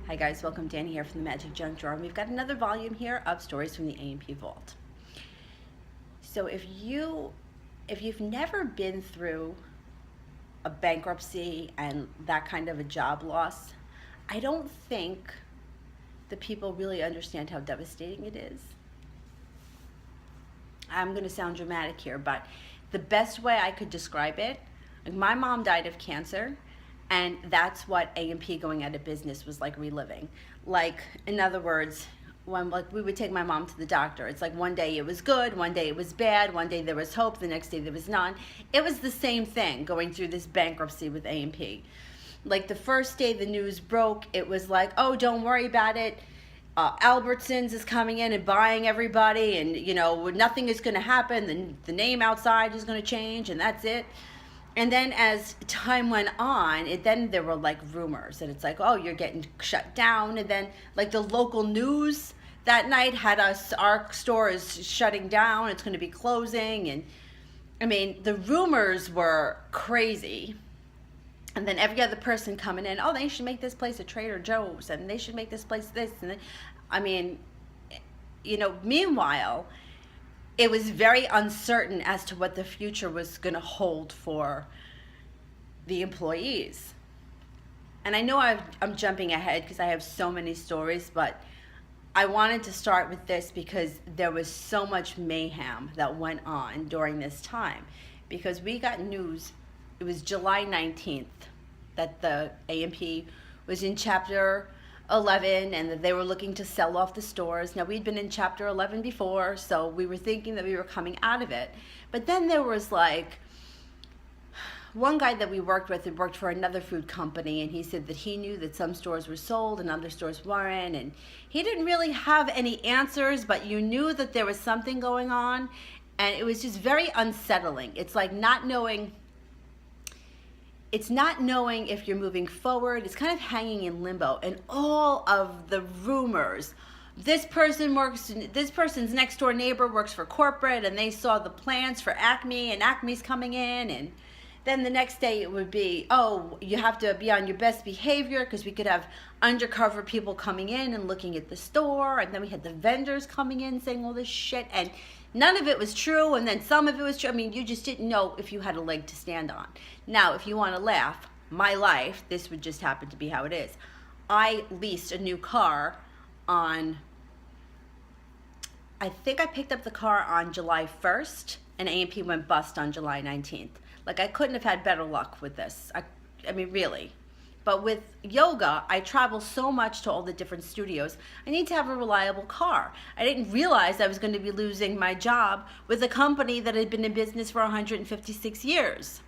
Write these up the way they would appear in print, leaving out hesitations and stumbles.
Hi guys, welcome. Danny here from the Magic Junk Drawer, and we've got another volume here of stories from the A&P Vault. So if you've never been through a bankruptcy and that kind of a job loss, I don't think the people really understand how devastating it is. I'm going to sound dramatic here, but the best way I could describe it, like my mom died of cancer. And that's what A&P going out of business was like reliving. Like, in other words, when we would take my mom to the doctor, it's like one day it was good, one day it was bad, one day there was hope, the next day there was none. It was the same thing going through this bankruptcy with A&P. Like the first day the news broke, it was like, oh, don't worry about it. Albertsons is coming in and buying everybody, and nothing is going to happen. The name outside is going to change, and that's it. And then as time went on, then there were like rumors and it's like, oh, you're getting shut down. And then like the local news that night had our store is shutting down. It's going to be closing. And I mean, the rumors were crazy. And then every other person coming in, oh, they should make this place a Trader Joe's and they should make this place this. And then, I mean, meanwhile, it was very uncertain as to what the future was going to hold for the employees. And I know I'm jumping ahead because I have so many stories, but I wanted to start with this because there was so much mayhem that went on during this time. Because we got news, it was July 19th, that the A&P was in Chapter 11 and that they were looking to sell off the stores. Now, we'd been in Chapter 11 before, so we were thinking that we were coming out of it. But then there was like one guy that we worked with had worked for another food company, and he said that he knew that some stores were sold and other stores weren't, and he didn't really have any answers, but you knew that there was something going on, and it was just very unsettling. It's like not knowing if you're moving forward. It's kind of hanging in limbo. And all of the rumors, this person's next door neighbor works for corporate and they saw the plans for Acme and Acme's coming in. And then the next day it would be, oh, you have to be on your best behavior because we could have undercover people coming in and looking at the store. And then we had the vendors coming in saying all this shit. And none of it was true, and then some of it was true. I mean, you just didn't know if you had a leg to stand on. Now, if you want to laugh, my life, this would just happen to be how it is. I leased a new car I think I picked up the car on July 1st, and A&P went bust on July 19th. Like, I couldn't have had better luck with this. I mean, really. But with yoga, I travel so much to all the different studios. I need to have a reliable car. I didn't realize I was going to be losing my job with a company that had been in business for 156 years.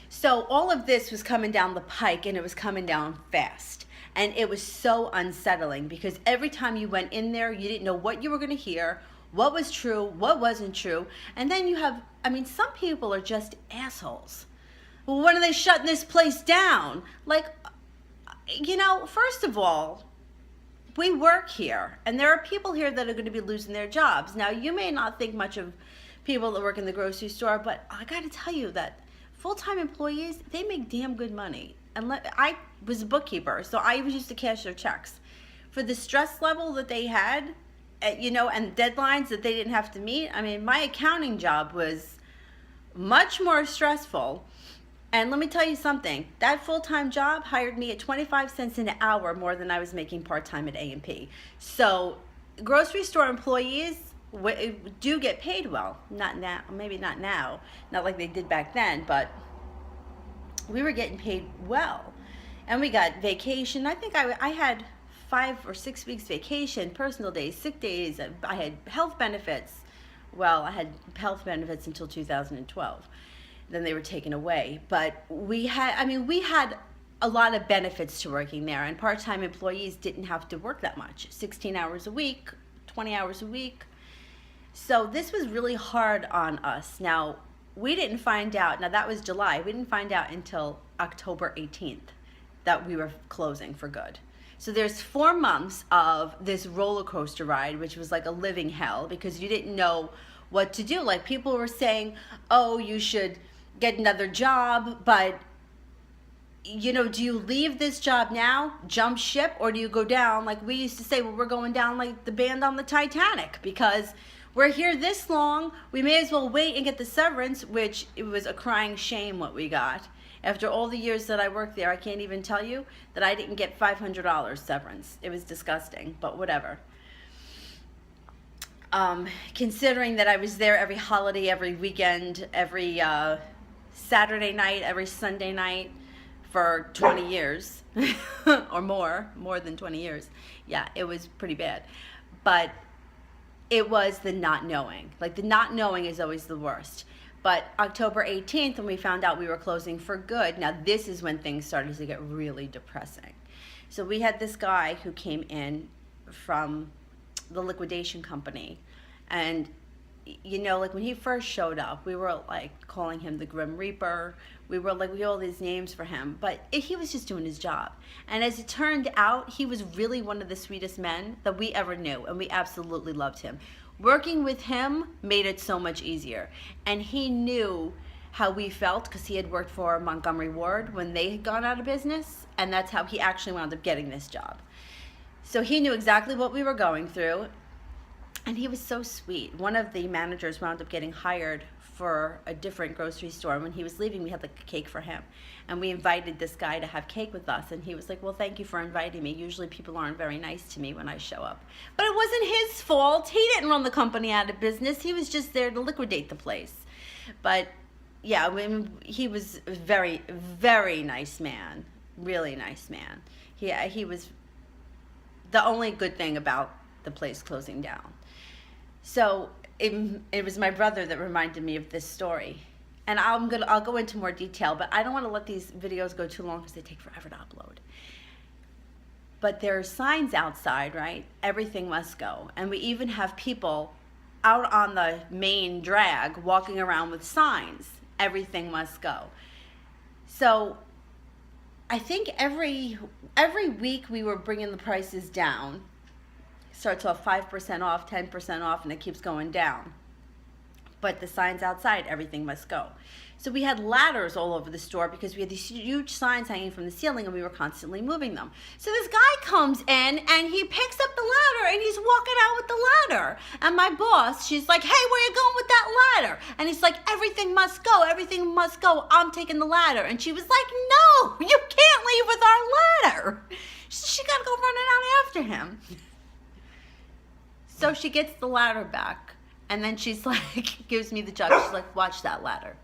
So all of this was coming down the pike, and it was coming down fast. And it was so unsettling because every time you went in there, you didn't know what you were going to hear, what was true, what wasn't true. And then some people are just assholes. Well, when are they shutting this place down? Like, first of all, we work here, and there are people here that are going to be losing their jobs. Now, you may not think much of people that work in the grocery store, but I got to tell you that full-time employees, they make damn good money. And I was a bookkeeper, so I was used to cash their checks. For the stress level that they had, and deadlines that they didn't have to meet, I mean, my accounting job was much more stressful. And let me tell you something, that full-time job hired me at 25 cents an hour more than I was making part-time at A&P. So grocery store employees do get paid well. Not now, maybe not now, not like they did back then, but we were getting paid well. And we got vacation. I think I had 5 or 6 weeks vacation, personal days, sick days. I had health benefits. Well, I had health benefits until 2012. Then they were taken away. But we had a lot of benefits to working there, and part-time employees didn't have to work that much, 16 hours a week, 20 hours a week. So this was really hard on us. Now, we didn't find out, now that was July, we didn't find out until October 18th that we were closing for good. So there's 4 months of this roller coaster ride, which was like a living hell because you didn't know what to do. Like, people were saying, oh, you should get another job, but you know, do you leave this job now, jump ship, or do you go down like we used to say, well, we're going down like the band on the Titanic, because we're here this long, we may as well wait and get the severance, which it was a crying shame what we got. After all the years that I worked there, I can't even tell you that I didn't get $500 severance. It was disgusting, but whatever. Considering that I was there every holiday, every weekend, every Saturday night, every Sunday night, for 20 years or more than 20 years. Yeah, it was pretty bad. But it was the not knowing. Like, the not knowing is always the worst. But October 18th, when we found out we were closing for good, now this is when things started to get really depressing. So we had this guy who came in from the liquidation company, and you know, like when he first showed up, we were like calling him the Grim Reaper. We were like, we had all these names for him, but he was just doing his job. And as it turned out, he was really one of the sweetest men that we ever knew, and we absolutely loved him. Working with him made it so much easier. And he knew how we felt because he had worked for Montgomery Ward when they had gone out of business, and that's how he actually wound up getting this job. So he knew exactly what we were going through. And he was so sweet. One of the managers wound up getting hired for a different grocery store. And when he was leaving, we had like a cake for him. And we invited this guy to have cake with us. And he was like, well, thank you for inviting me. Usually people aren't very nice to me when I show up. But it wasn't his fault. He didn't run the company out of business. He was just there to liquidate the place. But yeah, I mean, he was a very, very nice man. Really nice man. He was the only good thing about the place closing down. So it was my brother that reminded me of this story, and I'll go into more detail, but I don't want to let these videos go too long because they take forever to upload. But there are signs outside, right? Everything must go, and we even have people out on the main drag walking around with signs. Everything must go. So I think every week we were bringing the prices down. Starts off 5% off, 10% off, and it keeps going down. But the signs outside, everything must go. So we had ladders all over the store because we had these huge signs hanging from the ceiling, and we were constantly moving them. So this guy comes in and he picks up the ladder and he's walking out with the ladder. And my boss, she's like, hey, where you going with that ladder? And he's like, everything must go, everything must go. I'm taking the ladder. And she was like, no, you can't leave with our ladder. She got to go running out after him. So she gets the ladder back, and then she's like, gives me the job. She's like, watch that ladder.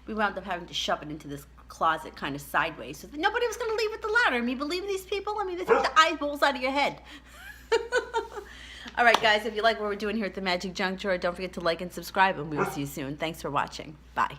We wound up having to shove it into this closet kind of sideways so that nobody was going to leave with the ladder. I mean, believe these people? I mean, they take the eyeballs out of your head. All right, guys, if you like what we're doing here at the Magic Junk Drawer, don't forget to like and subscribe, and we will see you soon. Thanks for watching. Bye.